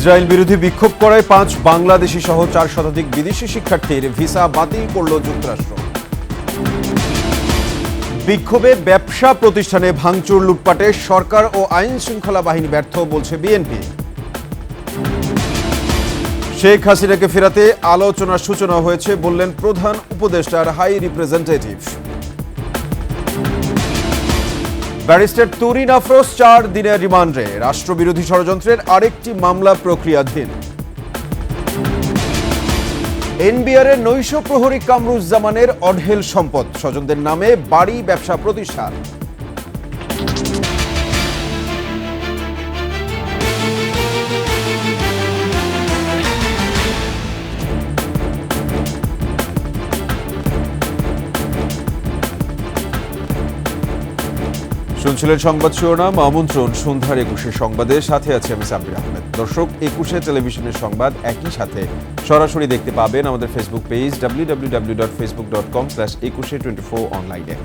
Israel বিরোধী বিক্ষোভ করায় 5 বাংলাদেশি সহ 4 শতাধিক বিদেশি শিক্ষার্থীর ভিসা বাতিল করল যুক্তরাষ্ট্র। বিক্ষোভে ব্যবসা প্রতিষ্ঠানে ভাঙচুর লুটপাটে সরকার ও আইন শৃঙ্খলা বাহিনী ব্যর্থ বলছে বিএনপি। শেখ হাসিনাকে ফেরাতে আলোচনার সূচনা হয়েছে বললেন প্রধান উপদেষ্টার high representative. Barrister Tureen Afroz 4 দিনের রিমান্ডে, রাষ্ট্রবিরোধী ষড়যন্ত্রের আরেকটি মামলা প্রক্রিয়াধীন। এনবিআরের নৈশ প্রহরী কামরুজ্জামানের অঢেল সম্পদ, স্বজনদের নামে বাড়ি, ব্যবসা প্রতিষ্ঠান। শুনছিলেন সংবাদ শিরোনাম, আমন্ত্রণ সন্ধ্যার 21 সংবাদের সাথে আছে আমি সাব্বির আহমেদ। দর্শক, 21 টেলিভিশনের সংবাদ একই সাথে সরাসরি দেখতে পাবেন আমাদের ফেসবুক পেজ www.facebook.com/2124 অনলাইনে।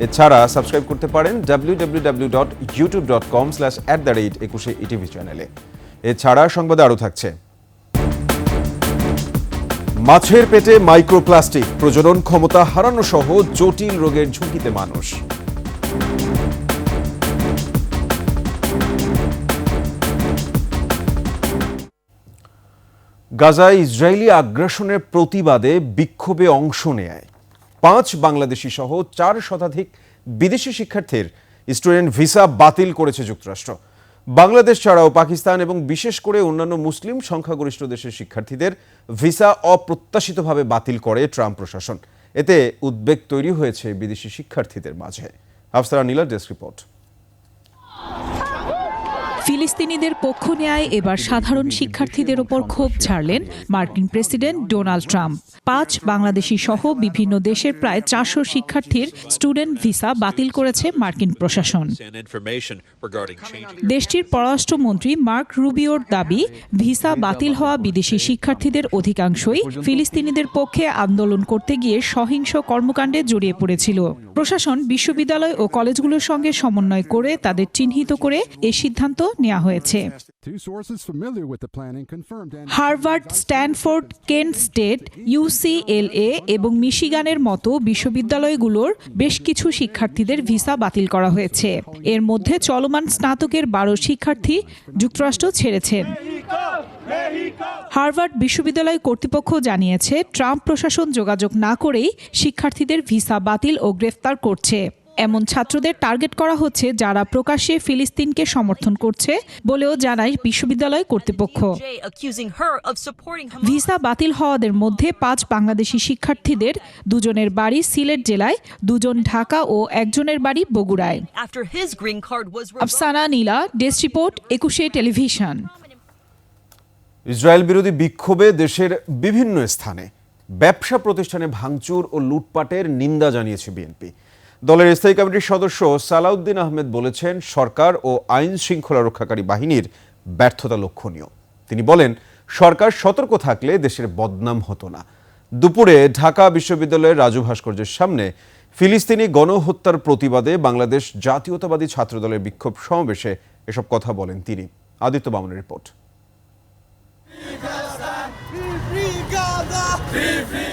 এছাড়া সাবস্ক্রাইব করতে পারেন www.youtube.com/@21etv চ্যানেলে। এছাড়া সংবাদে আরও থাকছে: মাছের পেটে মাইক্রোপ্লাস্টিক, প্রজনন ক্ষমতা হারানো সহ জটিল রোগের ঝুঁকিতে মানুষ। গাজায় ইসরায়েলি আগ্রাসনের প্রতিবাদে বিক্ষোভে অংশ নেয় 5 বাংলাদেশি সহ 4 শতাধিক বিদেশি শিক্ষার্থীর স্টুডেন্ট ভিসা বাতিল করেছে যুক্তরাষ্ট্র। বাংলাদেশ ছাড়াও পাকিস্তান এবং বিশেষ করে অন্যান্য মুসলিম সংখ্যাগরিষ্ঠ দেশের শিক্ষার্থীদের ভিসা অপ্রত্যাশিতভাবে বাতিল করে ট্রাম্প প্রশাসন। এতে উদ্বেগ তৈরি হয়েছে বিদেশি শিক্ষার্থীদের মাঝে। আফসারা নীলার ডেস্ক রিপোর্ট। ফিলিস্তিনিদের পক্ষ নেয় এবার সাধারণ শিক্ষার্থীদের ওপর ক্ষোভ ঝাড়লেন মার্কিন প্রেসিডেন্ট ডোনাল্ড ট্রাম্প। 5 বাংলাদেশি সহ বিভিন্ন দেশের প্রায় 400 শিক্ষার্থীর স্টুডেন্ট ভিসা বাতিল করেছে মার্কিন প্রশাসন। দেশটির পররাষ্ট্রমন্ত্রী মার্ক রুবিওর দাবি, ভিসা বাতিল হওয়া বিদেশি শিক্ষার্থীদের অধিকাংশই ফিলিস্তিনিদের পক্ষে আন্দোলন করতে গিয়ে সহিংস কর্মকাণ্ডে জড়িয়ে পড়েছিল। প্রশাসন বিশ্ববিদ্যালয় ও কলেজগুলোর সঙ্গে সমন্বয় করে তাদের চিহ্নিত করে এ সিদ্ধান্ত নেওয়া হয়েছে। Harvard, Stanford, Kent state, UCLA এবং মিশিগানের মতো বিশ্ববিদ্যালয়গুলোর বেশ কিছু শিক্ষার্থীদের ভিসা বাতিল করা হয়েছে। এর মধ্যে চলমান স্নাতকের 12 শিক্ষার্থী যুক্তরাষ্ট্র ছেড়েছেন। হার্ভার্ড বিশ্ববিদ্যালয় কর্তৃপক্ষ জানিয়েছে, ট্রাম্প প্রশাসন যোগাযোগ না করেই শিক্ষার্থীদের ভিসা বাতিল ও গ্রেফতার করছে। এমন ছাত্রদের টার্গেট করা হচ্ছে যারা প্রকাশ্যে ফিলিস্তিনকে সমর্থন করছে বলেও জানায় বিশ্ববিদ্যালয় কর্তৃপক্ষ। ভিসা বাতিল হওয়াদের মধ্যে 5 বাংলাদেশি শিক্ষার্থীদের 2 জনের বাড়ি সিলেট জেলায়, 2 জন ঢাকা ও 1 জনের বাড়ি বগুড়ায়। আফসানা নীলা, ডেস্ক রিপোর্ট, 21 টেলিভিশন। ইসরায়েল বিরোধী বিক্ষোভে দেশের বিভিন্ন স্থানে ব্যবসা প্রতিষ্ঠানে ভাঙচুর ও লুটপাটের নিন্দা জানিয়েছে বিএনপি। দলের স্থায়ী কমিটির সদস্য সালাউদ্দিন আহমেদ বলেছেন, সরকার ও আইন শৃঙ্খলা রক্ষাকারী বাহিনীর ব্যর্থতা লক্ষণীয়। তিনি বলেন, সরকার সতর্ক থাকলে দেশের বদনাম হতো না। দুপুরে ঢাকা বিশ্ববিদ্যালয়ের রাজু ভাস্কর্যের সামনে ফিলিস্তিনি গণহত্যার প্রতিবাদে বাংলাদেশ জাতীয়তাবাদী ছাত্রদলের বিক্ষোভ সমাবেশে এসব কথা বলেন তিনি। আদিত্য বামনের রিপোর্ট।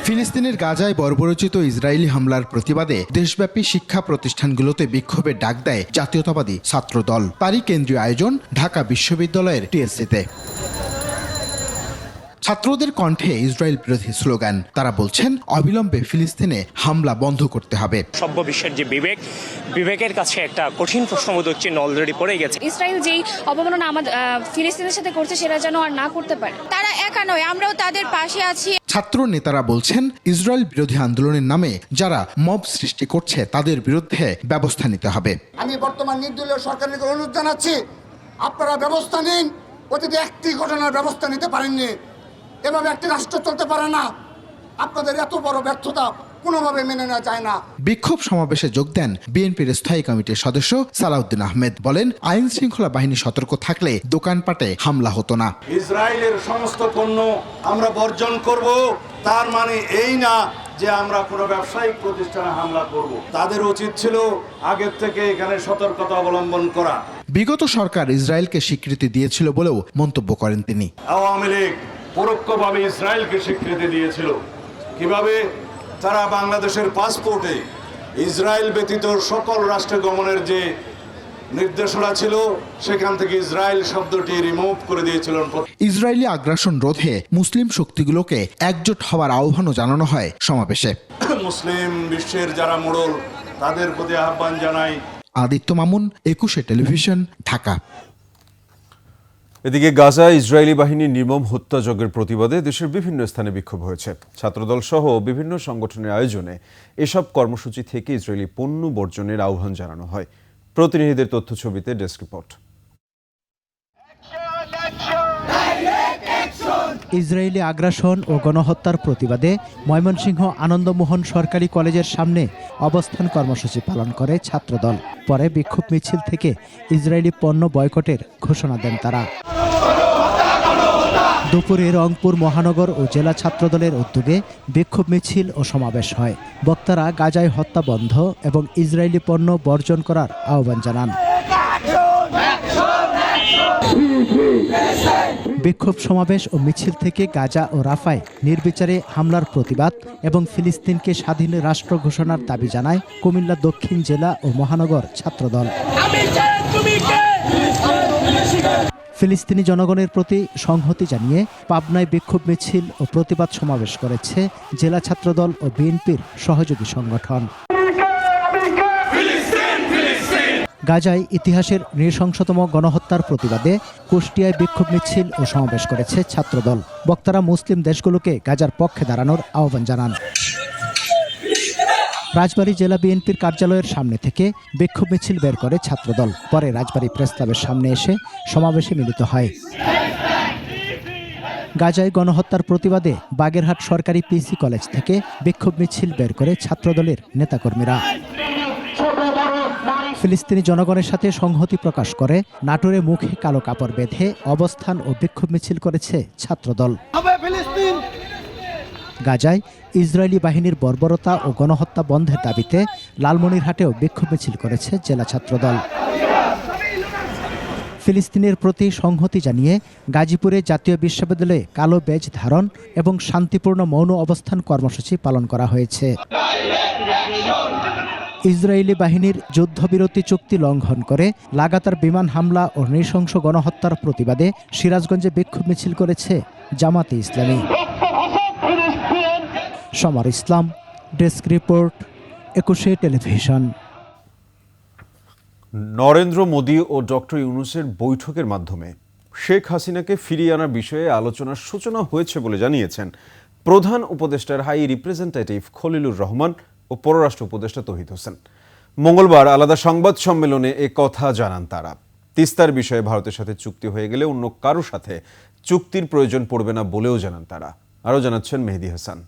ফিলিস্তিনের গাজায় বর্বরোচিত ইসরায়েলি হামলার প্রতিবাদে দেশব্যাপী শিক্ষা প্রতিষ্ঠানগুলোতে বিক্ষোভের ডাক দেয় জাতীয়তাবাদী ছাত্রদল। তারই কেন্দ্রীয় আয়োজন ঢাকা বিশ্ববিদ্যালয়ের টিএসসিতে। ছাত্রদের কণ্ঠে ইসরায়েল বিরোধী স্লোগান। তারা বলছেন, অবিলম্বে ফিলিস্তিনে হামলা বন্ধ করতে হবে। সভ্য বিশ্বের যে বিবেকের কাছে একটা কঠিন প্রশ্নবোধক চিহ্ন অলরেডি পড়ে গেছে। ইসরায়েল যেই অবমাননা আমাদের ফিলিস্তিনের সাথে করছে সেটা যেন আর না করতে পারে। তারা একা নয়, আমরাও তাদের পাশে আছি। ছাত্র নেতারা বলছেন, ইসরায়েল বিরোধী আন্দোলনের নামে যারা মব সৃষ্টি করছে তাদের বিরুদ্ধে ব্যবস্থা নিতে হবে। আমি বর্তমান নির্দলীয় সরকারের অনুরোধ জানাচ্ছি, আপনারা ব্যবস্থা নিন। অতীতে একটি ঘটনার ব্যবস্থা নিতে পারেননি, এভাবে একটি রাষ্ট্র চলতে পারে না। আপনাদের এত বড় ব্যর্থতা কোনোভাবে মেনে নেওয়া যায় না। বিক্ষোভ সমাবেশে যোগ দেন বিএনপির স্থায়ী কমিটির সদস্য সালাউদ্দিন আহমেদ। বলেন, আইন শৃঙ্খলা বাহিনী সতর্ক থাকলে দোকানপাটে হামলা হতো না। ইসরায়েলের সমস্ত পণ্য আমরা বর্জন করব, তার মানে এই না যে আমরা কোনো ব্যবসায়িক প্রতিষ্ঠানে হামলা করব। তাদের উচিত ছিল আগের থেকে এখানে সতর্কতা অবলম্বন করা। বিগত সরকার ইসরায়েলকে স্বীকৃতি দিয়েছিল বলেও মন্তব্য করেন তিনি। আওয়ামী লীগ পরোক্ষভাবে ইসরায়েলকে স্বীকৃতি দিয়েছিল। কিভাবে? তারা বাংলাদেশের পাসপোর্টে ইসরায়েল ব্যতীত সকল রাষ্ট্রে গমনের যে নির্দেশনা ছিল সেখান থেকে ইসরায়েল শব্দটি রিমুভ করে দিয়েছিলেন। ইসরায়েলি আগ্রাসন রোধে মুসলিম শক্তিগুলোকে একজোট হওয়ার আহ্বানও জানানো হয় সমাবেশে। মুসলিম বিশ্বের যারা মোড়ল তাদের প্রতি আহ্বান জানাই। আদিত্য মামুন, 21 টেলিভিশন, ঢাকা। এদিকে গাজায় ইসরায়েলি বাহিনীর নির্মম হত্যাযজ্ঞের প্রতিবাদে দেশের বিভিন্ন স্থানে বিক্ষোভ হয়েছে। ছাত্রদল সহ বিভিন্ন সংগঠনের আয়োজনে এসব কর্মসূচি থেকে ইসরায়েলি পণ্য বর্জনের আহ্বান জানানো হয়। প্রতিনিধিদের তথ্যছবিতে ডেস্ক রিপোর্ট। ইসরায়েলি আগ্রাসন ও গণহত্যার প্রতিবাদে ময়মনসিংহ আনন্দমোহন সরকারি কলেজের সামনে অবস্থান কর্মসূচি পালন করে ছাত্রদল। পরে বিক্ষোভ মিছিল থেকে ইসরায়েলি পণ্য বয়কটের ঘোষণা দেন তারা। দুপুরে রংপুর মহানগর ও জেলা ছাত্রদলের উদ্যোগে বিক্ষোভ মিছিল ও সমাবেশ হয়। বক্তারা গাজায় হত্যা বন্ধ এবং ইসরায়েলি পণ্য বর্জন করার আহ্বান জানান। বিক্ষোভ সমাবেশ ও মিছিল থেকে গাজা ও রাফায় নির্বিচারে হামলার প্রতিবাদ এবং ফিলিস্তিনকে স্বাধীন রাষ্ট্র ঘোষণার দাবি জানায় কুমিল্লা দক্ষিণ জেলা ও মহানগর ছাত্রদল। ফিলিস্তিনি জনগণের প্রতি সংহতি জানিয়ে পাবনায় বিক্ষোভ মিছিল ও প্রতিবাদ সমাবেশ করেছে জেলা ছাত্রদল ও বিএনপির সহযোগী সংগঠন। গাজায় ইতিহাসের নৃশংসতম গণহত্যার প্রতিবাদে কুষ্টিয়ায় বিক্ষোভ মিছিল ও সমাবেশ করেছে ছাত্রদল। বক্তারা মুসলিম দেশগুলোকে গাজার পক্ষে দাঁড়ানোর আহ্বান জানান। রাজবাড়ী জেলা বিএনপির কার্যালয়ের সামনে থেকে বিক্ষোভ মিছিল বের করে ছাত্রদল। পরে রাজবাড়ী প্রেস ক্লাবের সামনে এসে সমাবেশে মিলিত হয়। গাজায় গণহত্যার প্রতিবাদে বাগেরহাট সরকারি পিসি কলেজ থেকে বিক্ষোভ মিছিল বের করে ছাত্রদলের নেতাকর্মীরা। ফিলিস্তিনি জনগণের সাথে সংহতি প্রকাশ করে নাটোরে মুখে কালো কাপড় বেঁধে অবস্থান ও বিক্ষোভ মিছিল করেছে ছাত্রদল। গাজায় ইসরায়েলি বাহিনীর বর্বরতা ও গণহত্যা বন্ধের দাবিতে লালমনিরহাটেও বিক্ষোভ মিছিল করেছে জেলা ছাত্রদল। ফিলিস্তিনের প্রতি সংহতি জানিয়ে গাজীপুরে জাতীয় বিশ্ববিদ্যালয়ে কালো ব্যাজ ধারণ এবং শান্তিপূর্ণ মৌন অবস্থান কর্মসূচি পালন করা হয়েছে। ইসরায়েলি বাহিনীর যুদ্ধবিরতি চুক্তি লঙ্ঘন করে লাগাতার বিমান হামলা ও নৃশংস গণহত্যার প্রতিবাদে সিরাজগঞ্জে বিক্ষোভ মিছিল করেছে Jamaat-e Islami. Samar Islam, desk report, 21 television. Narendra Modi ও ডক্টর ইউনূসের বৈঠকের মাধ্যমে শেখ হাসিনাকে ফিরিয়ে আনার বিষয়ে আলোচনার সূচনা হয়েছে বলে জানিয়েছেন প্রধান উপদেষ্টার হাই রিপ্রেজেন্টেটিভ খলিলুর রহমান ও পররাষ্ট্র উপদেষ্টা তৌহিদ হোসেন। মঙ্গলবার আলাদা সংবাদ সম্মেলনে এ কথা জানান তারা। তিস্তার বিষয়ে ভারতের সাথে চুক্তি হয়ে গেলে অন্য কারো সাথে চুক্তির প্রয়োজন পড়বে না বলেও জানান তারা। আরও জানাচ্ছেন মেহেদী হাসান।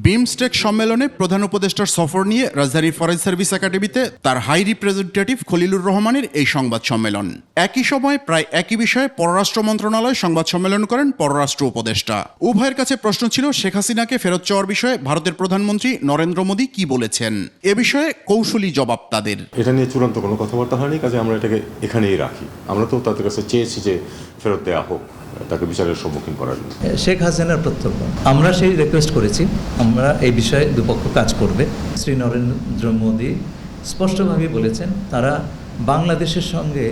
বিমস্টেক সম্মেলনে প্রধান উপদেষ্টার সফর নিয়ে রাজধানীর ফরেন সার্ভিস একাডেমিতে তার হাই রিপ্রেজেন্টেটিভ খলিলুর রহমানের এই সংবাদ সম্মেলন। একই সময় প্রায় একই বিষয়ে পররাষ্ট্র মন্ত্রণালয় সংবাদ সম্মেলন করেন পররাষ্ট্র উপদেষ্টা। উভয়ের কাছে প্রশ্ন ছিল শেখ হাসিনাকে ফেরত চাওয়ার বিষয়ে ভারতের প্রধানমন্ত্রী নরেন্দ্র মোদী কি বলেছেন। এ বিষয়ে কৌশলী জবাব তাদের। এটা নিয়ে চূড়ান্ত কোনো কথাবার্তা হয়নি, কাজে আমরা এটাকে এখানেই রাখি। আমরা তো তাদের কাছে চেয়েছি যে ফেরত দেওয়া হোক, তাকে বিচারের সম্মুখীন করার জন্য। শেখ হাসিনার প্রত্যর্পণ আমরা সেই রিকোয়েস্ট করেছি, আমরা এই বিষয়ে দুপক্ষ কাজ করবে। শ্রী নরেন্দ্র মোদী স্পষ্টভাবে বলেছেন তারা বাংলাদেশের সঙ্গে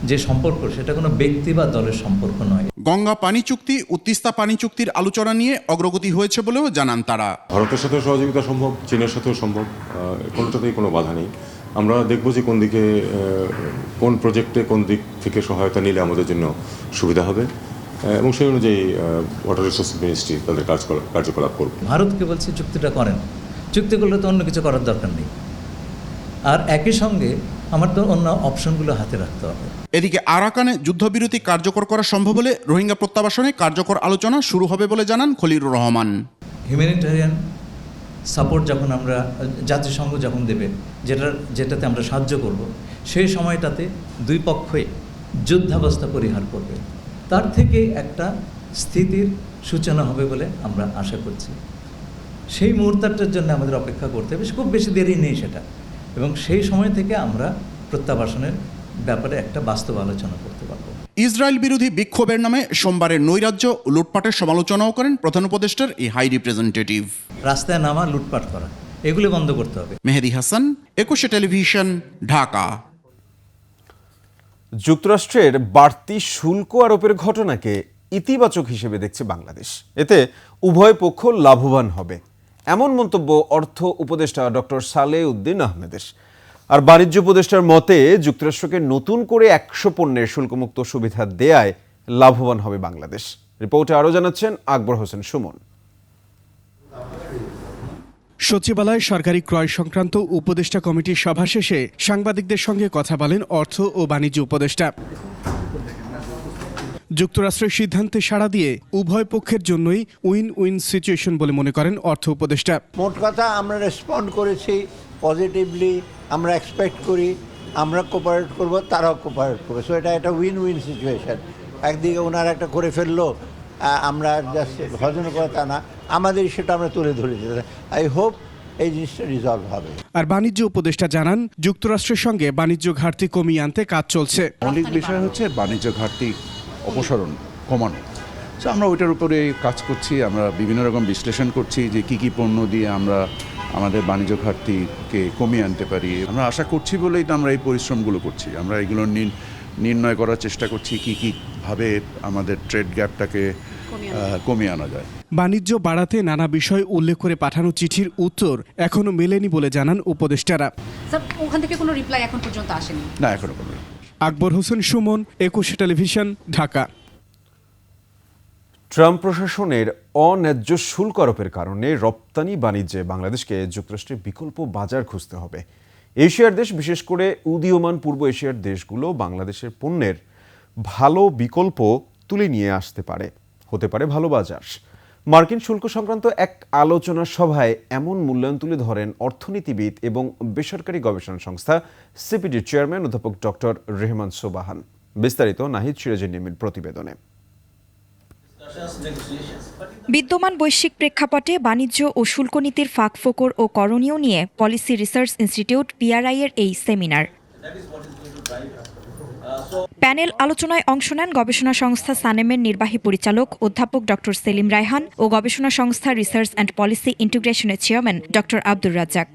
যে সম্পর্ক সেটা কোনো ব্যক্তি বা দলের সম্পর্ক নয়। গঙ্গা পানি চুক্তি ও তিস্তা পানি চুক্তির আলোচনা নিয়ে অগ্রগতি হয়েছে বলেও জানান তারা। ভারতের সাথেও সহযোগিতা সম্ভব, চীনের সাথেও সম্ভব, কোনোটাতেই কোনো বাধা নেই। আমরা দেখব যে কোন দিকে, কোন প্রজেক্টে কোন দিক থেকে সহায়তা নিলে আমাদের জন্য সুবিধা হবে এবং সেই অনুযায়ী ওয়াটার রিসোর্স মিনিস্ট্রি তাদের কার্যকলাপ করবে। ভারতকে বলছি চুক্তিটা করেন, চুক্তি করলে তো অন্য কিছু করার দরকার নেই। আর একই সঙ্গে আমার তো অন্য অপশনগুলো হাতে রাখতে হবে। এদিকে আরাকানে যুদ্ধবিরতি কার্যকর করা সম্ভব হলে রোহিঙ্গা প্রত্যাবাসনে কার্যকর আলোচনা শুরু হবে বলে জানান খলিলুর রহমান। হিউম্যানিটেরিয়ান সাপোর্ট যখন আমরা জাতিসংঘ যখন দেবে, যেটাতে আমরা সাহায্য করব, সেই সময়টাতে দুই পক্ষই যুদ্ধাবস্থা পরিহার করবে। তার থেকে একটা স্থিতির সূচনা হবে বলে আমরা আশা করছি। সেই মুহূর্তটার জন্য আমাদের অপেক্ষা করতে হবে, খুব বেশি দেরি নেই সেটা। এবং সেই সময় থেকে আমরা প্রত্যাবাসনের ব্যাপারে একটা বাস্তব আলোচনা করতে পারবো। ইসরায়েল বিরোধী বিক্ষোভের নামে সোমবারের নৈরাজ্য ও লুটপাটের সমালোচনাও করেন প্রধান উপদেষ্টার এই হাই রিপ্রেজেন্টেটিভ। রাস্তায় নামা, লুটপাট করা, এগুলো বন্ধ করতে হবে। মেহেদী হাসান, একুশে টেলিভিশন, ঢাকা। যুক্তরাষ্ট্রের বাড়তি শুল্ক আরোপের ঘটনাকে ইতিবাচক হিসেবে দেখছে বাংলাদেশ। এতে উভয় পক্ষ লাভবান হবে, এমন মন্তব্য অর্থ উপদেষ্টা ডক্টর সালেউদ্দিন আহমেদের। আর বাণিজ্য উপদেষ্টার মতে যুক্তরাষ্ট্রকে নতুন করে 100 পণ্যের শুল্কমুক্ত সুবিধা দেয়ায় লাভবান হবে বাংলাদেশ। রিপোর্টে আরও জানাচ্ছেন আকবর হোসেন সুমন। সচিবালয় সরকারি ক্রয় সংক্রান্ত উপদেষ্টা কমিটির সভা শেষে সাংবাদিকদের সঙ্গে কথা বলেন অর্থ ও বাণিজ্য উপদেষ্টা। যুক্তরাষ্ট্রের সিদ্ধান্তে সাড়া দিয়ে উভয় পক্ষের জন্যই উইন উইন সিচুয়েশন বলে মনে করেন অর্থ উপদেষ্টা। মোট কথা আমরা রেসপন্ড করেছি পজিটিভলি, আমরা এক্সপেক্ট করি আমরা কোপারেট করব, তারাও কোপারেট করবে। সো এটা একটা উইন উইন সিচুয়েশন। একদিকে ওনারা একটা করে ফেললো, আমরা জাস্ট ভজন করে তা না, আমাদের সেটা আমরা তুলে ধরেছি। আই হোপ এই জিনিসটা রিজলভ হবে। আর বাণিজ্য উপদেষ্টা জানান যুক্তরাষ্ট্রের সঙ্গে বাণিজ্য ঘাটতি কমিয়ে আনতে কাজ চলছে। মৌলিক বিষয় হচ্ছে বাণিজ্য ঘাটতি অপসারণ, কমানো। সো আমরা ওইটার উপরে কাজ করছি, আমরা বিভিন্ন রকম বিশ্লেষণ করছি যে কি পণ্য দিয়ে আমরা আমাদের বাণিজ্য ঘাটতিকে কমিয়ে আনতে পারি। আমরা আশা করছি বলেই তো আমরা এই পরিশ্রমগুলো করছি। আমরা এগুলো নির্ণয় করার চেষ্টা করছি কীভাবে আমাদের ট্রেড গ্যাপটাকে কমিয়ে আনা যায়। বাণিজ্য বাড়াতে নানা বিষয় উল্লেখ করে পাঠানো চিঠির উত্তর এখনো মেলেনি বলে জানান উপদেষ্টারা। ওখান থেকে কোনো রিপ্লাই এখন পর্যন্ত আসেনি? না, এখনো কোনো। আকবর হোসেন সুমন, একুশে টেলিভিশন, ঢাকা। ট্রাম্প প্রশাসনের অন্যায্য শুল্ক আরোপের কারণে রপ্তানি বাণিজ্যে বাংলাদেশকে যুক্তরাষ্ট্রের বিকল্প বাজার খুঁজতে হবে। এশিয়ার দেশ, বিশেষ করে উদীয়মান পূর্ব এশিয়ার দেশগুলো বাংলাদেশের পণ্যের ভালো বিকল্প তুলে নিয়ে আসতে পারে, হতে পারে ভালো বাজার। মার্কিন শুল্ক সংক্রান্ত এক আলোচনা সভায় এমন মূল্যায়ন তুলে ধরেন অর্থনীতিবিদ এবং বেসরকারি গবেষণা সংস্থা সিপিডির চেয়ারম্যান অধ্যাপক ডক্টর রেহমান সোবাহান। বিস্তারিত নাহিদ সিরাজের নিয়মিত প্রতিবেদনে। বিদ্যমান বৈশ্বিক প্রেক্ষাপটে বাণিজ্য ও শুল্ক নীতির ফাঁকফোকর ও করণীয় নিয়ে পলিসি রিসার্চ ইনস্টিটিউট PRI এর এই সেমিনার। প্যানেল আলোচনায় অংশ নেন গবেষণা সংস্থা সানেমের নির্বাহী পরিচালক অধ্যাপক ডক্টর সেলিম রায়হান ও গবেষণা সংস্থা রিসার্চ অ্যান্ড পলিসি ইন্টিগ্রেশনের চেয়ারম্যান ডক্টর আব্দুর রাজ্জাক।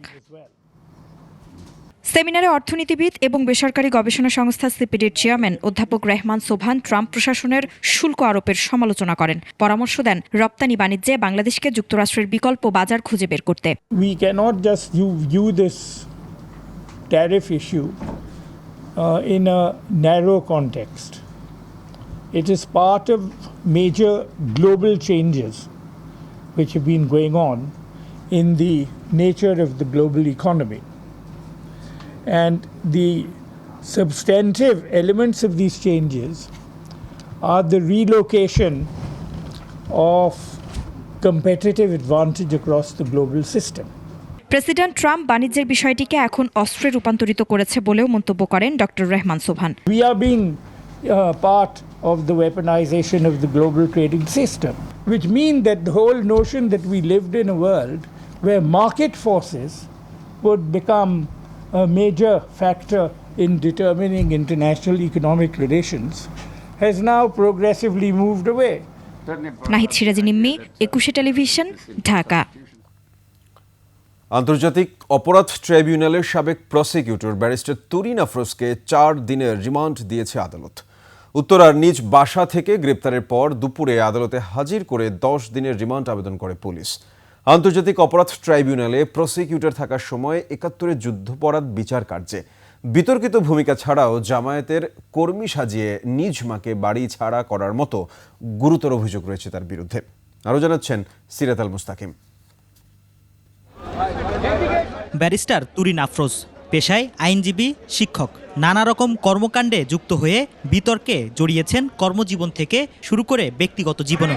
সেমিনারে অর্থনীতিবিদ এবং বেসরকারি গবেষণা সংস্থা সিপিডির চেয়ারম্যান অধ্যাপক রেহমান সোবহান ট্রাম্প প্রশাসনের শুল্ক আরোপের সমালোচনা করেন, পরামর্শ দেন রপ্তানি বাণিজ্যে বাংলাদেশকে যুক্তরাষ্ট্রের বিকল্প বাজার খুঁজে বের করতে। We cannot just view this tariff issue in a narrow context. It is part of major global changes which have been going on in the nature of the global economy. And the substantive elements of these changes are the relocation of competitive advantage across the global system. President Trump বাণিজ্যের বিষয়টিকে এখন অস্ত্রে রূপান্তরিত করেছে বলেও মন্তব্য করেন doctor Rehman Sobhan. We are being part of the weaponization of the global trading system, which means that the whole notion that we lived in a world where market forces would become a major factor in determining international economic relations has now progressively moved away. Nahid Siraji Nimmi, Ekushey television, Dhaka. আন্তর্জাতিক অপরাধ ট্রাইব্যুনালের সাবেক prosecutor barrister Turin আফরোজকে 4 দিনের remand দিয়েছে আদালত। উত্তরার নিজ বাসা থেকে গ্রেপ্তারের পর দুপুরে আদালতে হাজির করে 10 দিনের রিমান্ড আবেদন করে পুলিশ। আন্তর্জাতিক অপরাধ ট্রাইব্যুনালে প্রসিকিউটর থাকার সময় 71 যুদ্ধাপরাধ বিচার কার্যে বিতর্কিত ভূমিকা ছাড়াও জামায়াতের কর্মী সাজিয়ে নিজ মাকে বাড়ি ছাড়া করার মতো গুরুতর অভিযোগ রয়েছে তার বিরুদ্ধে। আরও জানাচ্ছেন সিরাত আল মুস্তাকিম। ব্যারিস্টার তুরিন আফরোজ পেশায় আইনজীবী, শিক্ষক, নানা রকম কর্মকাণ্ডে যুক্ত হয়ে বিতর্কে জড়িয়েছেন কর্মজীবন থেকে শুরু করে ব্যক্তিগত জীবনে।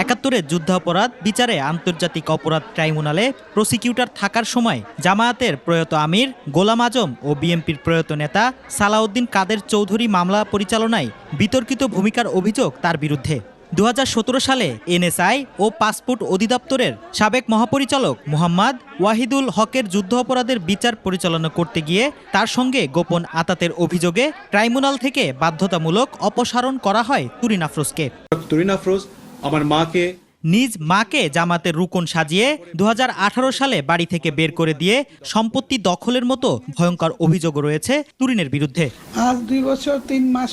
71 যুদ্ধাপরাধ বিচারে আন্তর্জাতিক অপরাধ ট্রাইব্যুনালে প্রসিকিউটর থাকার সময় জামায়াতের প্রয়াত আমির গোলাম আজম ও বিএনপির প্রয়াত নেতা সালাউদ্দিন কাদের চৌধুরী মামলা পরিচালনায় বিতর্কিত ভূমিকার অভিযোগ তার বিরুদ্ধে। 2017 সালে এনএসআই ও পাসপোর্ট অধিদপ্তরের সাবেক মহাপরিচালক মোহাম্মদ ওয়াহিদুল হকের যুদ্ধ অপরাধের বিচার পরিচালনা করতে গিয়ে তার সঙ্গে গোপন আতাতের অভিযোগে ট্রাইব্যুনাল থেকে বাধ্যতামূলক অপসারণ করা হয় তুরিন আফরোজকে। তুরিন আফরোজ আমার মাকে নিজ মাকে জামাতের রুকন সাজিয়ে 2018 সালে বাড়ি থেকে বের করে দিয়ে সম্পত্তি দখলের মতো ভয়ঙ্কর অভিযোগ রয়েছে তুরিনের বিরুদ্ধে। আজ 2 বছর 3 মাস।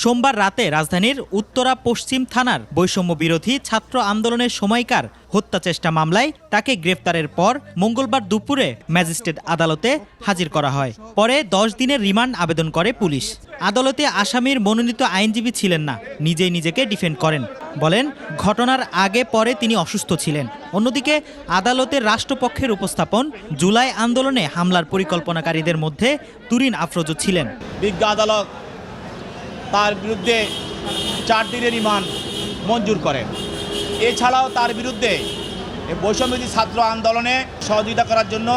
সোমবার রাতে রাজধানীর উত্তরা পশ্চিম থানার বৈষম্য বিরোধী ছাত্র আন্দোলনের সময়কার হত্যা চেষ্টা মামলায় তাকে গ্রেফতারের পর মঙ্গলবার দুপুরে ম্যাজিস্ট্রেট আদালতে হাজির করা হয়। পরে 10 দিনের রিমান্ড আবেদন করে পুলিশ। আদালতে আসামির মনোনীত আইনজীবী ছিলেন না, নিজেই নিজেকে ডিফেন্ড করেন, বলেন ঘটনার আগে পরে তিনি অসুস্থ ছিলেন। অন্যদিকে আদালতের রাষ্ট্রপক্ষের উপস্থাপন জুলাই আন্দোলনে হামলার পরিকল্পনাকারীদের মধ্যে তুরিন আফরোজও ছিলেন। বিজ্ঞ আদালত তার বিরুদ্ধে 4 দিনের রিমান্ড মঞ্জুর করেন। এছাড়াও তার বিরুদ্ধে বৈষম্যবিরোধী ছাত্র আন্দোলনে সহযোগিতা করার জন্য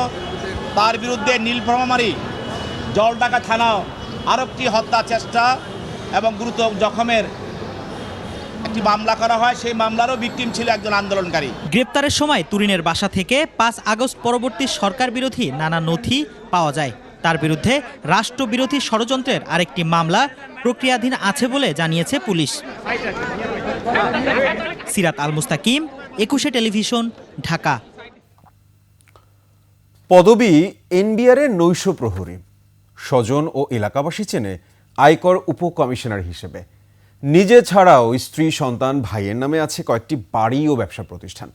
তার বিরুদ্ধে নীলফামারী জলঢাকা থানাও আরেকটি হত্যা চেষ্টা এবং গুরুতর জখমের একটি মামলা করা হয়। সেই মামলারও ভিকটিম ছিল একজন আন্দোলনকারী। গ্রেপ্তারের সময় তুরিনের বাসা থেকে 5 আগস্ট পরবর্তী সরকার বিরোধী নানা নথি পাওয়া যায়। তার বিরুদ্ধে রাষ্ট্রবিরোধী ষড়যন্ত্রের আরেকটি মামলা প্রক্রিয়াধীন আছে বলে জানিয়েছে পুলিশ। সিরাত আল মুস্তাকিম, 21 টেলিভিশন, ঢাকা। পদবী এনবিআরের নৈশ প্রহরী, স্বজন ও এলাকাবাসী চেনে আয়কর উপকমিশনার হিসেবে। নিজে ছাড়াও স্ত্রী, সন্তান, ভাইয়ের নামে আছে কয়েকটি বাড়ি ও ব্যবসা প্রতিষ্ঠান।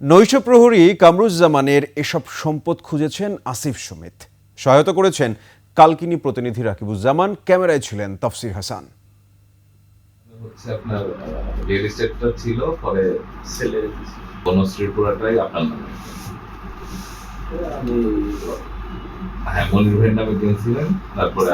নৈশ প্রহরী কামরুজ্জামানের এসব সম্পদ খুঁজেছেন আসিফ সুমিত, সহায়তা করেছেন কালকিনি প্রতিনিধি রাকিবুজ্জামান, ক্যামেরায় ছিলেন তফসির হাসান। আপনার রিয়েল এস্টেটটা ছিল, পরে সেলে বনশ্রীর পুরাটাই আপনার নামে। হ্যাঁ, মনির ভাইয়ের নামে কিনেছিলেন, তারপরে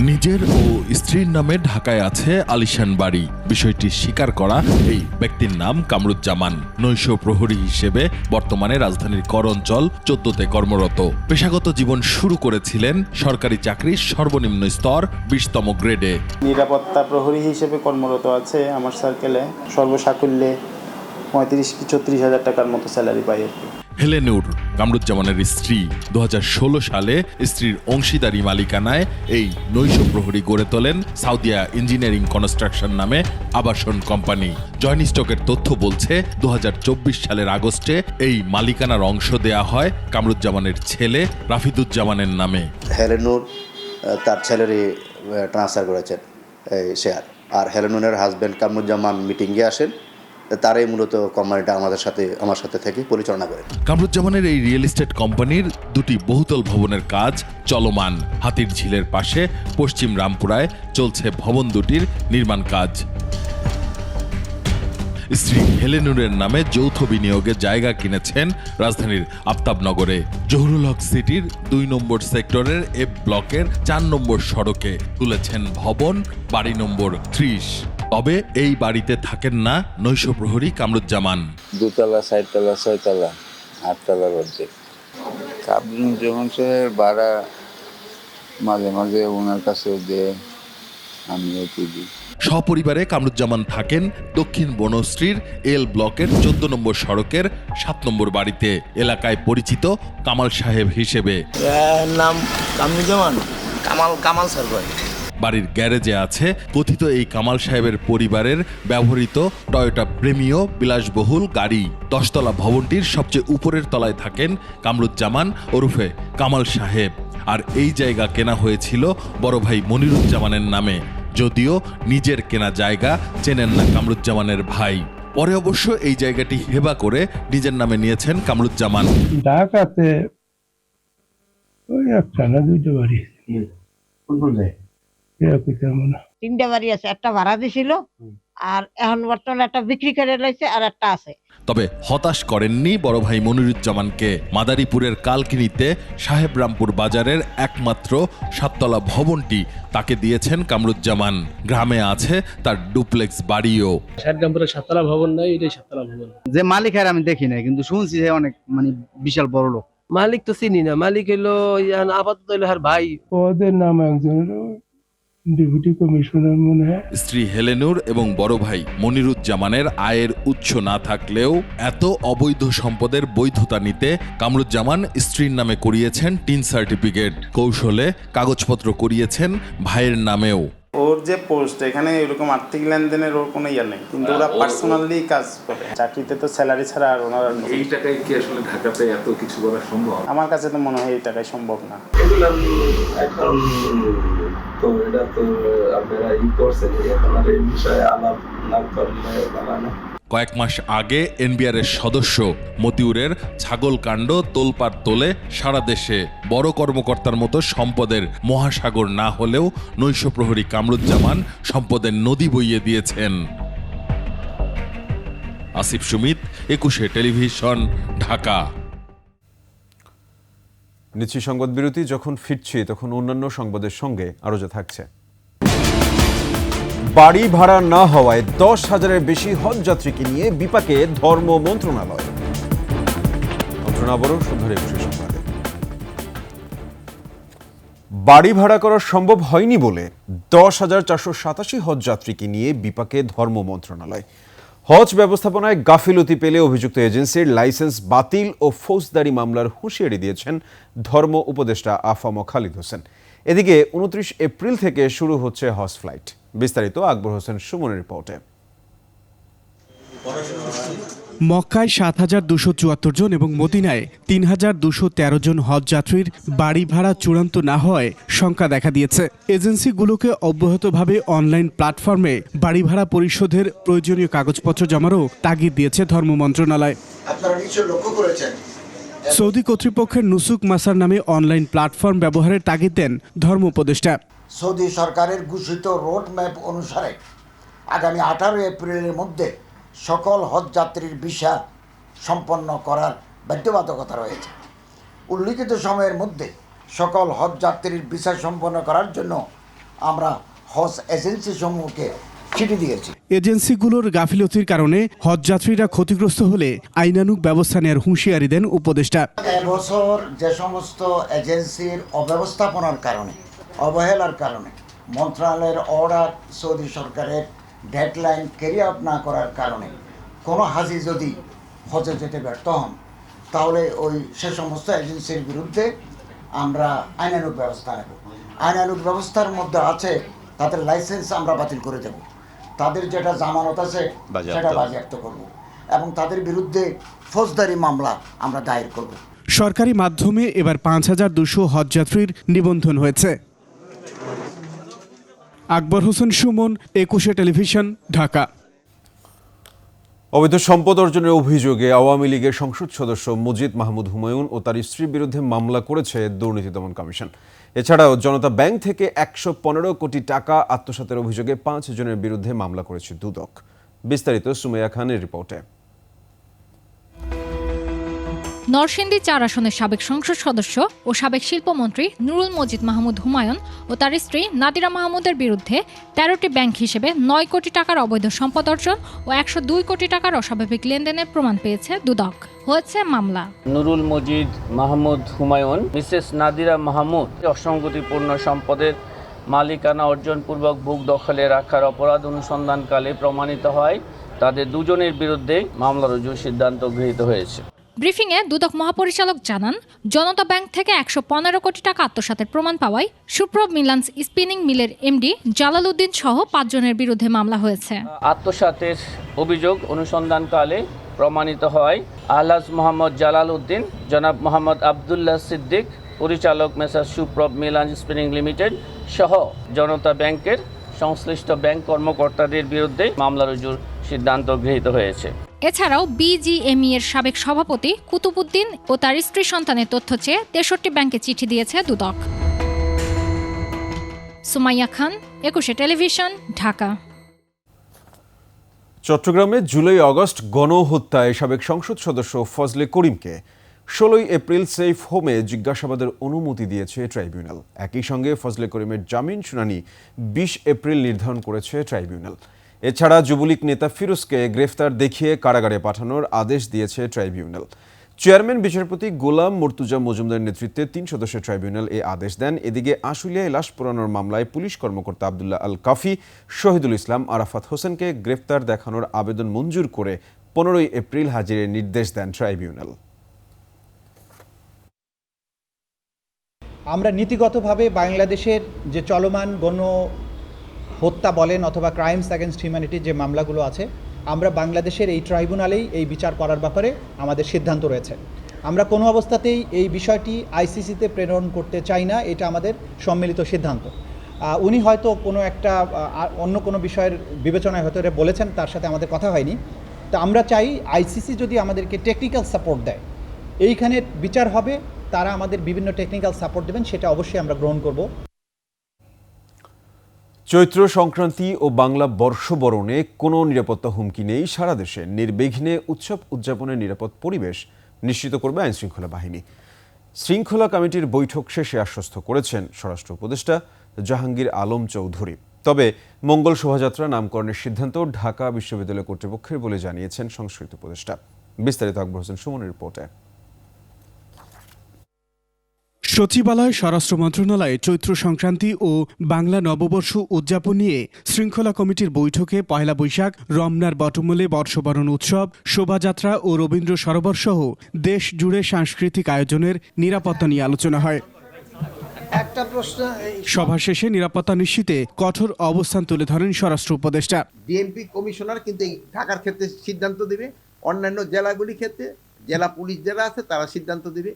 নিজের ও স্ত্রীর নামে ঢাকায় আছে আলিশান বাড়ি। বিষয়টি স্বীকার করা এই ব্যক্তির নাম কামরুজ্জামান। নৈশ প্রহরী হিসেবে বর্তমানে রাজধানীর কর অঞ্চল 14তে কর্মরত। পেশাগত জীবন শুরু করেছিলেন সরকারি চাকরির সর্বনিম্ন স্তর 20তম গ্রেডে। নিরাপত্তা প্রহরী হিসেবে কর্মরত আছে আমার সার্কেলে। সর্বসাকুল্যে 35 কি 36 হাজার টাকার মতো স্যালারি পাই আর কি। হেলেনুর কামরুজ্জামানের স্ত্রী 2016 সালে স্ত্রীর অংশীদারি মালিকানায় এই নৈশ প্রহরী গড়ে তোলেন সাউদিয়া ইঞ্জিনিয়ারিং কনস্ট্রাকশন নামে আবাসন কোম্পানি। জয়েন্ট স্টকের তথ্য বলছে 2024 সালের আগস্টে এই মালিকানার অংশ দেয়া হয় কামরুজ্জামানের ছেলে রাফিদুজ্জামানের নামে। হেলেনুর তার ছেলেরই ট্রান্সফার করেছেন এই শেয়ার, আর হেলেনুরের হাজব্যান্ড কামরুজ্জামান মিটিংয়ে আসেন, তারাই মূলত কোম্পানিটা আমার সাথে থেকে পরিচালনা করে। কামরুজ্জামানের এই রিয়েল এস্টেট কোম্পানির 2টি বহুতল ভবনের কাজ চলমান। হাতির ঝিলের পাশে পশ্চিম রামপুরায় চলছে ভবন দুটির নির্মাণ কাজ। স্ত্রী হেলেনুরের নামে যৌথ বিনিয়োগে জায়গা কিনেছেন রাজধানীর আফতাবনগরে। জহুরুল হক সিটির 2 নম্বর সেক্টরের এফ ব্লকের 4 নম্বর সড়কে তুলেছেন ভবন, বাড়ি নম্বর 30। তবে এই বাড়িতে থাকেন না নৈশ প্রহরী কামরুজ্জামান। 2 তলা, 4 তলা, 6 তলা, 8 তলার অর্ধেক। কামরুজ্জামান সাহেবের ভাড়া মাঝে মাঝে ওনার কাছে যে আমিও দিই। সপরিবারে কামরুজ্জামান থাকেন দক্ষিণ বনশ্রীর এল ব্লকের 14 নম্বর সড়কের 7 নম্বর বাড়িতে। এলাকায় পরিচিত কামাল সাহেব হিসেবে। নাম কামরুজ্জামান, কামাল স্যার ভাই। বাড়ির গ্যারেজে আছে কথিত এই কামাল সাহেবের পরিবারের ব্যবহৃত টয়োটা প্রেমিও বিলাসবহুল গাড়ি। 10 তলা ভবনটির সবচেয়ে উপরের তলায় থাকেন কামরুজ্জামান ওরফে কামাল সাহেব। আর এই জায়গা কেনা হয়েছিল বড় ভাই মনিরুজ্জামানের নামে, যদিও নিজের কেনা জায়গা চেনেন না কামরুজ্জামানের ভাই। পরে অবশ্য এই জায়গাটি হেবা করে নিজের নামে নিয়েছেন কামরুজ্জামান। ঢাকাতে ওই একটা না 2টা বাড়ি। কোন জায়গায়? 3টা বাড়ি আছে, একটা ভাড়া দিছিল, আর এখন বর্তমানে একটা বিক্রি করে লইছে, আর একটা আছে। তবে হতাশ করেননি বড় ভাই মনিরুজ্জামানকে। মাদারীপুরের কালকিনিতে সাহেবরামপুর বাজারের একমাত্র 7 তলা ভবনটি তাকে দিয়েছেন কামরুজ্জামান। গ্রামে আছে তার ডুপ্লেক্স বাড়িও। সাহেবরামপুরের 7 তলা ভবন নাই, এটাই 7 তলা ভবন। যে মালিক আর আমি দেখি না, কিন্তু শুনছি যে অনেক বিশাল বড় লোক। মালিক তো চিনি না, মালিক হলো আপাতত হলো আর ভাই। ওদের নাম একজন ডিপুটি কমিশনার মনে হয়। স্ত্রী হেলেনুর এবং বড় ভাই মনিরুজ্জামানের আয়ের উৎস না থাকলেও এত অবৈধ সম্পদের বৈধতা নিতে কামরুজ্জামান স্ত্রীর নামে করিয়েছেন টিন সার্টিফিকেট, কৌশলে কাগজপত্র করিয়েছেন ভাইয়ের নামেও। ওর যে পোস্ট এখানে এরকম আর্থিক লেনদেনের ওর কোনো ইয়ে নেই, কিন্তু ওরা পার্সোনালি কাজ করে। চাকরিতে তো স্যালারি ছাড়া আর ওনার এই টাকায় কি আসলে ঢাকাতে এত কিছু করা সম্ভব? আমার কাছে তো মনে হয় এই টাকায় সম্ভব না। এগুলো এখন তো এটা তো আপনারা করছেন, এখন আর এই বিষয়ে আলাপ না করলে ভালো না। কয়েক মাস আগে এনবিআরের সদস্য মতিউরের ছাগল কাণ্ড তোলপাড় তোলে সারা দেশে। বড় কর্মকর্তার মতো সম্পদের মহাসাগর না হলেও নৈশপ্রহরী কামরুজ্জামান সম্পদের নদী বইয়ে দিয়েছেন। আসিফ সুমিত, 21 টেলিভিশন, ঢাকা। নিচ্ছি সংবাদ বিরতি। যখন ফিরছি তখন অন্যান্য সংবাদের সঙ্গে আরও যা থাকছে। বাড়ি ভাড়া না হওয়ায় 10,000-এর বেশি হজ যাত্রীকে নিয়ে বিপাকে ধর্ম মন্ত্রণালয়। মন্ত্রণাবরণ সুন্দর 21 সংবাদে। বাড়ি ভাড়া করা সম্ভব হয়নি বলে 10,487 হজ যাত্রীকে নিয়ে বিপাকে ধর্ম মন্ত্রণালয়। হজ ব্যবস্থাপনায় গাফিলতি পেলে অভিযুক্ত এজেন্সির লাইসেন্স বাতিল ও ফৌজদারি মামলার হুঁশিয়ারি দিয়েছেন ধর্ম উপদেষ্টা আফাম খালিদ হোসেন। এদিকে 29 এপ্রিল থেকে শুরু হচ্ছে হজ ফ্লাইট। বিস্তারিত আকবর হোসেন সুমনের রিপোর্টে। মক্কায় 7,274 জন এবং মদিনায় 3,213 জন হজ যাত্রীর বাড়ি ভাড়া চূড়ান্ত না হওয়ায় শঙ্কা দেখা দিয়েছে। এজেন্সিগুলোকে অব্যাহতভাবে অনলাইন প্ল্যাটফর্মে বাড়ি ভাড়া পরিশোধের প্রয়োজনীয় কাগজপত্র জমারও তাগিদ দিয়েছে ধর্ম মন্ত্রণালয়। আপনারা নিশ্চয় লক্ষ্য করেছেন, সৌদি কর্তৃপক্ষের নুসুক মাসার নামে অনলাইন প্ল্যাটফর্ম ব্যবহারের তাগিদ দেন ধর্ম উপদেষ্টা। সৌদি সরকারের ঘোষিত রোড ম্যাপ অনুসারে আগামী 18 এপ্রিলের মধ্যে সকল হজ যাত্রীর ভিসা সম্পন্ন করার বাধ্যবাধকতা রয়েছে। উল্লিখিত সময়ের মধ্যে সকল হজ যাত্রীর ভিসা সম্পন্ন করার জন্য আমরা হজ এজেন্সি সমূহকে চিঠি দিয়েছি। এজেন্সিগুলোর গাফিলতির কারণে হজ যাত্রীরা ক্ষতিগ্রস্ত হলে আইনানুগ ব্যবস্থা নেওয়ার হুঁশিয়ারি দেন উপদেষ্টা। এবছর যে সমস্ত এজেন্সির অব্যবস্থাপনার কারণে, অবহেলার কারণে, মন্ত্রণালয়ের অর্ডার, সৌদি সরকারের ডেডলাইন ক্যারি আউট না করার কারণে কোনো হাজি যদি হজে যেতে ব্যর্থ হন, তাহলে সে সমস্ত এজেন্সির বিরুদ্ধে আমরা আইনানুগ ব্যবস্থা নেব। আইনানুগ ব্যবস্থার মধ্যে আছে তাদের লাইসেন্স আমরা বাতিল করে দেব, তাদের যেটা জামানত আছে সেটা বাজেয়াপ্ত করব এবং তাদের বিরুদ্ধে ফৌজদারি মামলা আমরা দায়ের করব। সরকারি মাধ্যমে এবার 5,200 হজ যাত্রীর নিবন্ধন হয়েছে। আকবর হোসেন সুমন, 21 টেলিভিশন, ঢাকা। অবৈধ সম্পদ অর্জনের অভিযোগে আওয়ামী লীগের সংসদ সদস্য মজিদ মাহমুদ হুমায়ুন ও তার স্ত্রীর বিরুদ্ধে মামলা করেছে দুর্নীতি দমন কমিশন। এছাড়াও জনতা ব্যাংক থেকে 115 কোটি টাকা আত্মসাতের অভিযোগে 5 জনের বিরুদ্ধে মামলা করেছে দুদক। বিস্তারিত সুমাইয়া খানের রিপোর্টে। নরসিংদী 4 আসনের সাবেক সংসদ সদস্য ও সাবেক শিল্পমন্ত্রী নুরুল মজিদ মাহমুদ হুমায়ুন ও তার স্ত্রী নাদিরা মাহমুদের বিরুদ্ধে 13টি ব্যাংক হিসেবে 9 কোটি টাকার অবৈধ সম্পদ অর্জন ও 102 কোটি টাকার অস্বাভাবিক লেনদেনের প্রমাণ পেয়েছে দুদক। হয়েছে মামলা। নুরুল মজিদ মাহমুদ হুমায়ুন, মিসেস নাদিরা মাহমুদ অসঙ্গতিপূর্ণ সম্পদের মালিকানা অর্জনপূর্বক বুক দখলে রাখার অপরাধ অনুসন্ধানকালে প্রমাণিত হয় তাদের দুজনের বিরুদ্ধে মামলা রুজুর সিদ্ধান্ত গৃহীত হয়েছে। ব্রিফিংয়ে দুদক মহাপরিচালক জানান, জনতা ব্যাংক থেকে 115 কোটি টাকা আত্মসাতের প্রমাণ পাওয়ায় সুপ্রভ মিলান্স স্পিনিং মিলের এমডি জালাল উদ্দিন সহ 5 জনের বিরুদ্ধে মামলা হয়েছে। আত্মসাতের অভিযোগ অনুসন্ধানকালে প্রমাণিত হয় আলহাজ মোহাম্মদ জালাল উদ্দিন, জনাব মোহাম্মদ আবদুল্লাহ সিদ্দিক, পরিচালক মেসার সুপ্রভ মিলান্স স্পিনিং লিমিটেড সহ জনতা ব্যাংকের সংশ্লিষ্ট ব্যাংক কর্মকর্তাদের বিরুদ্ধে মামলা রুজুর সিদ্ধান্ত গৃহীত হয়েছে। এছাড়াও বিজিএমই এর সাবেক সভাপতি কুতুবুদ্দিন ও তার স্ত্রী সন্তানের তথ্য চেয়ে 63 ব্যাংকে চিঠি দিয়েছে দুদক। সুমাইয়া খান, 21 টেলিভিশন, ঢাকা। চট্টগ্রামে জুলাই আগস্ট গণহত্যায় সাবেক সংসদ সদস্য ফজলে করিমকে 16 এপ্রিল সেফ হোমে জিজ্ঞাসাবাদের অনুমতি দিয়েছে ট্রাইব্যুনাল। একই সঙ্গে ফজলে করিমের জামিন শুনানি 20 এপ্রিল নির্ধারণ করেছে ট্রাইব্যুনাল। এছাড়া যুবলীগ নেতা ফিরোজকে গ্রেফতার দেখিয়ে কারাগারে পাঠানোর আদেশ দিয়েছে ট্রাইব্যুনাল। চেয়ারম্যান বিচারপতি গোলাম মর্তুজা মজুমদারের নেতৃত্বে 3 সদস্যের ট্রাইব্যুনাল এ আদেশ দেন। এদিকে আশুলিয়ায় লাশ পোড়ানোর মামলায় পুলিশ কর্মকর্তা আব্দুল্লাহ আল কাফি, শহীদুল ইসলাম, আরাফাত হোসেনকে গ্রেফতার দেখানোর আবেদন মঞ্জুর করে 15 এপ্রিল হাজিরের নির্দেশ দেন ট্রাইব্যুনাল। আমরা নীতিগতভাবে বাংলাদেশের যে চলমান গণ হত্যা বলেন অথবা ক্রাইমস অ্যাগেনস্ট হিউম্যানিটি যে মামলাগুলো আছে, আমরা বাংলাদেশের এই ট্রাইব্যুনালেই এই বিচার করার ব্যাপারে আমাদের সিদ্ধান্ত রয়েছে। আমরা কোনো অবস্থাতেই এই বিষয়টি আইসিসিতে প্রেরণ করতে চাই না, এটা আমাদের সম্মিলিত সিদ্ধান্ত। উনি হয়তো কোনো একটা অন্য কোনো বিষয়ের বিবেচনায় হয়তো এটা বলেছেন, তার সাথে আমাদের কথা হয়নি। তো আমরা চাই আইসিসি যদি আমাদেরকে টেকনিক্যাল সাপোর্ট দেয়, এইখানে বিচার হবে, তারা আমাদের বিভিন্ন টেকনিক্যাল সাপোর্ট দেবেন, সেটা অবশ্যই আমরা গ্রহণ করব। চৈত্র সংক্রান্তি ও বাংলা বর্ষবরণে কোনো নিরাপত্তা হুমকি নেই। সারা দেশে নির্বিঘ্নে উৎসব উদযাপনের নিরাপদ পরিবেশ নিশ্চিত করবে আইনশৃঙ্খলা বাহিনী। শৃঙ্খলা কমিটির বৈঠক শেষে আশ্বস্ত করেছেন স্বরাষ্ট্র উপদেষ্টা জাহাঙ্গীর আলম চৌধুরী। তবে মঙ্গল শোভাযাত্রা নামকরণের সিদ্ধান্ত ঢাকা বিশ্ববিদ্যালয় কর্তৃপক্ষের বলে জানিয়েছেন সংস্কৃতি উপদেষ্টা। বিস্তারিত আকবর হোসেন সুমনের রিপোর্টে। সচিবালয়, স্বরাষ্ট্র মন্ত্রণালয়ে চৈত্র সংক্রান্তি ও বাংলা নববর্ষ উদযাপন নিয়ে শৃঙ্খলা কমিটির বৈঠকে পয়লা বৈশাখ, রমনার বটমূলে বর্ষবরণ উৎসব, শোভাযাত্রা ও রবীন্দ্র সরোবর সহ দেশ জুড়ে সাংস্কৃতিক আয়োজনের নিরাপত্তা নিয়ে আলোচনা হয়। সভা শেষে নিরাপত্তা নিশ্চিতে কঠোর অবস্থান তুলে ধরেন স্বরাষ্ট্র উপদেষ্টা। ডিএমপি কমিশনার কিন্তু এই ঢাকার ক্ষেত্রে সিদ্ধান্ত দেবে, অন্যান্য জেলাগুলির ক্ষেত্রে জেলা পুলিশ যারা আছে তারা সিদ্ধান্ত দেবে,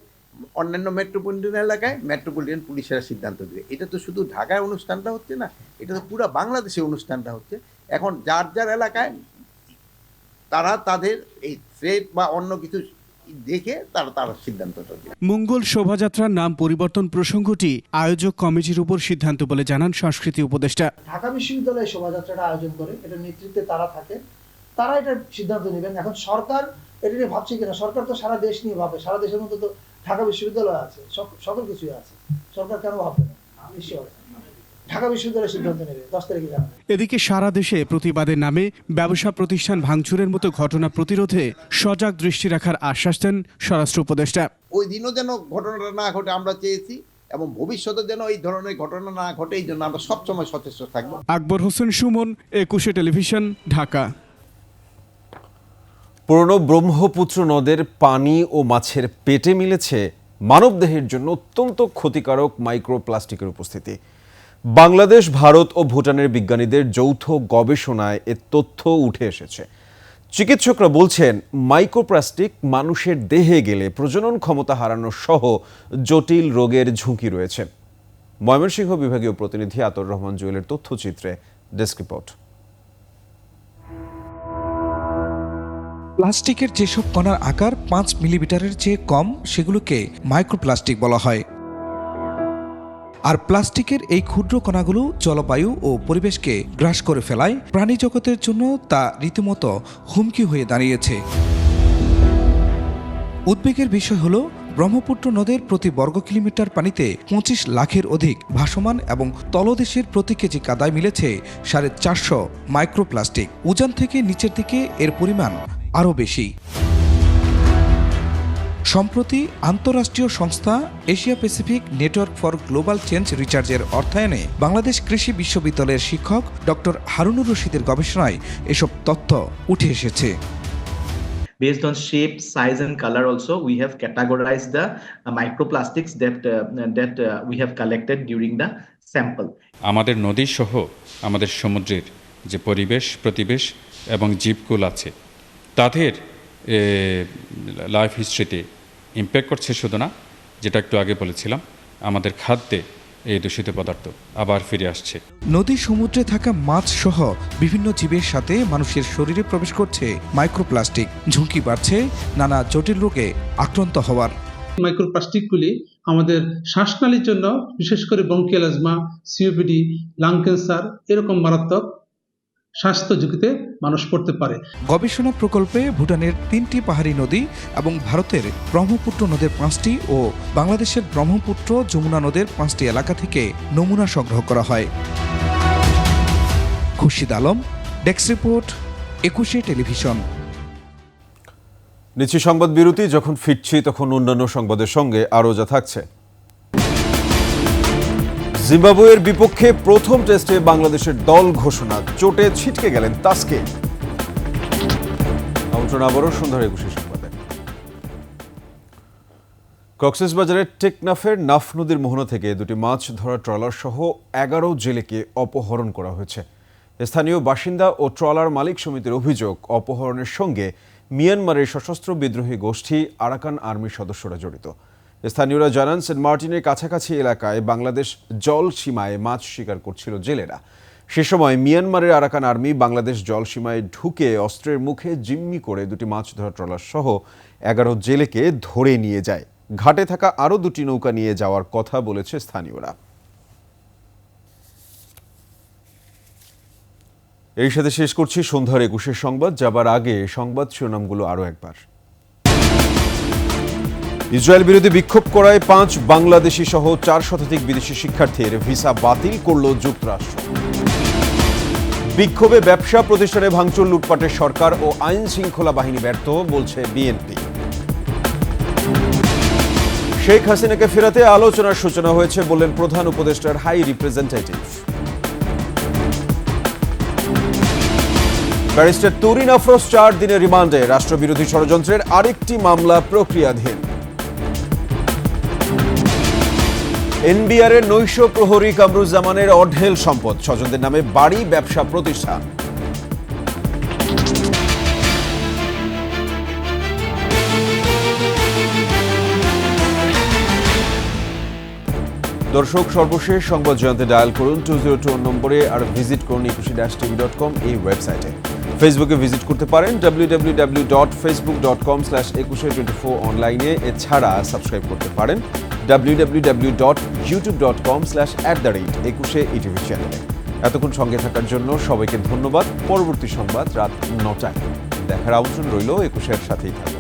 অন্যান্য মেট্রোপলিটন এলাকায় মেট্রোপলিটন পুলিশেরা সিদ্ধান্ত দেবে। এটা তো শুধু ঢাকায় অনুষ্ঠানটা হচ্ছে না, এটা তো পুরো বাংলাদেশে অনুষ্ঠানটা হচ্ছে। এখন যার যার এলাকায় তারা তাদের এই থ্রেট বা অন্য কিছু দেখে তারা সিদ্ধান্তটা দেবে। মঙ্গল শোভাযাত্রার নাম পরিবর্তন প্রসঙ্গটি আয়োজক কমিটির উপর সিদ্ধান্ত বলে জানান সংস্কৃতি উপদেষ্টা। ঢাকা বিশ্ববিদ্যালয় শোভাযাত্রাটা আয়োজন করে, এটা নেতৃত্বে তারা থাকে, তারা এটা সিদ্ধান্ত নেবেন। এখন সরকার এটা নিয়ে ভাবছে কিনা, সরকার তো সারা দেশ নিয়ে ভাবে, সারা দেশের মধ্যে তো ঢাকা বিশ্ববিদ্যালয় আছে, সকল কিছুই আছে, সরকার কেন ভাববে না? নিশ্চয় ঢাকা বিশ্ববিদ্যালয় সিদ্ধান্ত নেবে 10 তারিখে জানাবে। এদিকে সারা দেশে প্রতিবাদের নামে ব্যবসা প্রতিষ্ঠান ভাঙচুরের মতো ঘটনা প্রতিরোধে সজাগ দৃষ্টি রাখার আশ্বাস দেন স্বরাষ্ট্র উপদেষ্টা। ওই দিনও যেন ঘটনাটা না ঘটে আমরা চেয়েছি, এবং ভবিষ্যতে যেন এই ধরনের ঘটনা না ঘটে, এই জন্য আমরা সবসময় সচেষ্ট থাকবো। আকবর হোসেন সুমন, 21 টেলিভিশন, ঢাকা। পুরনো ব্রহ্মপুত্র নদের পানি ও মাছের পেটে মিলেছে মানবদেহের জন্য অত্যন্ত ক্ষতিকারক মাইক্রোপ্লাস্টিকের উপস্থিতি। বাংলাদেশ, ভারত ও ভুটানের বিজ্ঞানীদের যৌথ গবেষণায় এ তথ্য উঠে এসেছে। চিকিৎসকরা বলছেন, মাইক্রোপ্লাস্টিক মানুষের দেহে গেলে প্রজনন ক্ষমতা হারানো সহ জটিল রোগের ঝুঁকি রয়েছে। ময়মনসিংহ বিভাগীয় প্রতিনিধি আতর রহমান জুয়েলের তথ্যচিত্রে ডেস্ক রিপোর্ট। প্লাস্টিকের যেসব কণার আকার 5 মিলিমিটারের চেয়ে কম, সেগুলোকে মাইক্রোপ্লাস্টিক বলা হয়। আর প্লাস্টিকের এই ক্ষুদ্র কণাগুলো জলবায়ু ও পরিবেশকে গ্রাস করে ফেলায় প্রাণী জগতের জন্য তা রীতিমতো হুমকি হয়ে দাঁড়িয়েছে। উদ্বেগের বিষয় হলো, ব্রহ্মপুত্র নদের প্রতি বর্গ কিলোমিটার পানিতে 25 লাখের অধিক ভাসমান এবং তলদেশের প্রতি কেজি কাদায় মিলেছে 450 মাইক্রোপ্লাস্টিক। উজান থেকে নিচের দিকে এর পরিমাণ আরও বেশি। সম্প্রতি আন্তঃরাষ্ট্রীয় সংস্থা Asia Pacific network for global change রিসার্চের অর্থায়নে বাংলাদেশ কৃষি বিশ্ববিদ্যালয়ের শিক্ষক ডক্টর হারুনুর রশিদের গবেষণায় এসব তথ্য উঠে এসেছে। Based on shape, size and color also, we have categorized the microplastics that we have collected during the sample. আমাদের নদী সহ আমাদের সমুদ্রের যে পরিবেশ, প্রতিবেশ এবং জীবকুল আছে, তাদের লাইফ হিস্ট্রিতে ইম্প্যাক্ট করছে। শুধু না, যেটা একটু আগে বলেছিলাম, আমাদের খাদ্যে এই দূষিত পদার্থ আবার ফিরে আসছে। নদী সমুদ্রে থাকা মাছ সহ বিভিন্ন জীবের সাথে মানুষের শরীরে প্রবেশ করছে মাইক্রোপ্লাস্টিক। ঝুঁকি বাড়ছে নানা জটিল রোগে আক্রান্ত হওয়ার। মাইক্রোপ্লাস্টিকগুলি আমাদের শ্বাসনালীর জন্য, বিশেষ করে bronchial asthma, COPD, lung cancer এরকম মারাত্মক স্বাস্থ্য ঝুঁকিতে মানুষ পড়তে পারে। গবেষণা প্রকল্পে ভুটানের 3টি পাহাড়ি নদী এবং ভারতের ব্রহ্মপুত্র নদের 5টি ও বাংলাদেশের ব্রহ্মপুত্র, যমুনা নদের 5টি এলাকা থেকে নমুনা সংগ্রহ করা হয়। Khurshid Alam, desk report, 21 television. নিচ্ছি সংবাদ বিরতি। যখন ফিরছি তখন অন্যান্য সংবাদের সঙ্গে আরও যা থাকছে। জিম্বাবুয়ের বিপক্ষে প্রথম টেস্টে বাংলাদেশের দল ঘোষণা, চোটে ছিটকে গেলেন তাসকিন। আমন্ত্রণ আবারও সন্ধ্যার 21 সংবাদে। কক্সবাজারের টেকনাফের নাফ নদীর মোহনা থেকে দুটি মাছ ধরা ট্রলার সহ 11 জেলেকে অপহরণ করা হয়েছে। স্থানীয় বাসিন্দা ও ট্রলার মালিক সমিতির অভিযোগ, অপহরণের সঙ্গে মিয়ানমারের সশস্ত্র বিদ্রোহী গোষ্ঠী আরাকান আর্মির সদস্যরা জড়িত। স্থানীয়রা জানান, সেন্ট মার্টিনের কাছাকাছি এলাকায় বাংলাদেশ জল সীমায় মাছ শিকার করছিল জেলেরা। সে সময় মিয়ানমারের আরাকান আর্মি বাংলাদেশ জল সীমায় ঢুকে অস্ত্রের মুখে জিম্মি করে দুটি মাছ ধরা ট্রলার সহ 11 জেলেকে ধরে নিয়ে যায়। ঘাটে থাকা আরও দুটি নৌকা নিয়ে যাওয়ার কথা বলেছে স্থানীয়রা। এর সাথে শেষ করছি সন্ধ্যার 21 সংবাদ। যাবার আগে সংবাদ শিরোনামগুলো আরও একবার। ইসরায়েল বিরোধী বিক্ষোভ করায় 5 বাংলাদেশি সহ 4 শতাধিক বিদেশি শিক্ষার্থীর ভিসা বাতিল করল যুক্তরাষ্ট্র। বিক্ষোভে ব্যবসা প্রতিষ্ঠানে ভাঙচুর, লুটপাটের সরকার ও আইন শৃঙ্খলা বাহিনী ব্যর্থ, বলছে বিএনপি। শেখ হাসিনাকে ফেরাতে আলোচনার সূচনা হয়েছে বললেন প্রধান উপদেষ্টার high representative. Barrister Tureen Afroz 4 দিনের রিমান্ডে, রাষ্ট্রবিরোধী ষড়যন্ত্রের আরেকটি মামলা প্রক্রিয়াধীন। এনবিআরের নৈশ প্রহরী কামরুজ্জামানের অঢেল সম্পদ, স্বজনদের নামে বাড়ি, ব্যবসা প্রতিষ্ঠান। দর্শক, সর্বশেষ সংবাদ জানতে ডায়াল করুন 202 নম্বরে, আর ভিজিট করুন equity-tv.com এই ওয়েবসাইটে। ফেসবুকে ভিজিট করতে পারেন www.facebook.com/2124 অনলাইনে। এছাড়া সাবস্ক্রাইব করতে পারেন www.youtube.com/@21etv চ্যানেলে। এতক্ষণ সঙ্গে থাকার জন্য সবাইকে ধন্যবাদ। পরবর্তী সংবাদ রাত 9টায় দেখার আমন্ত্রণ রইল। 21-এর সাথেই থাকুন।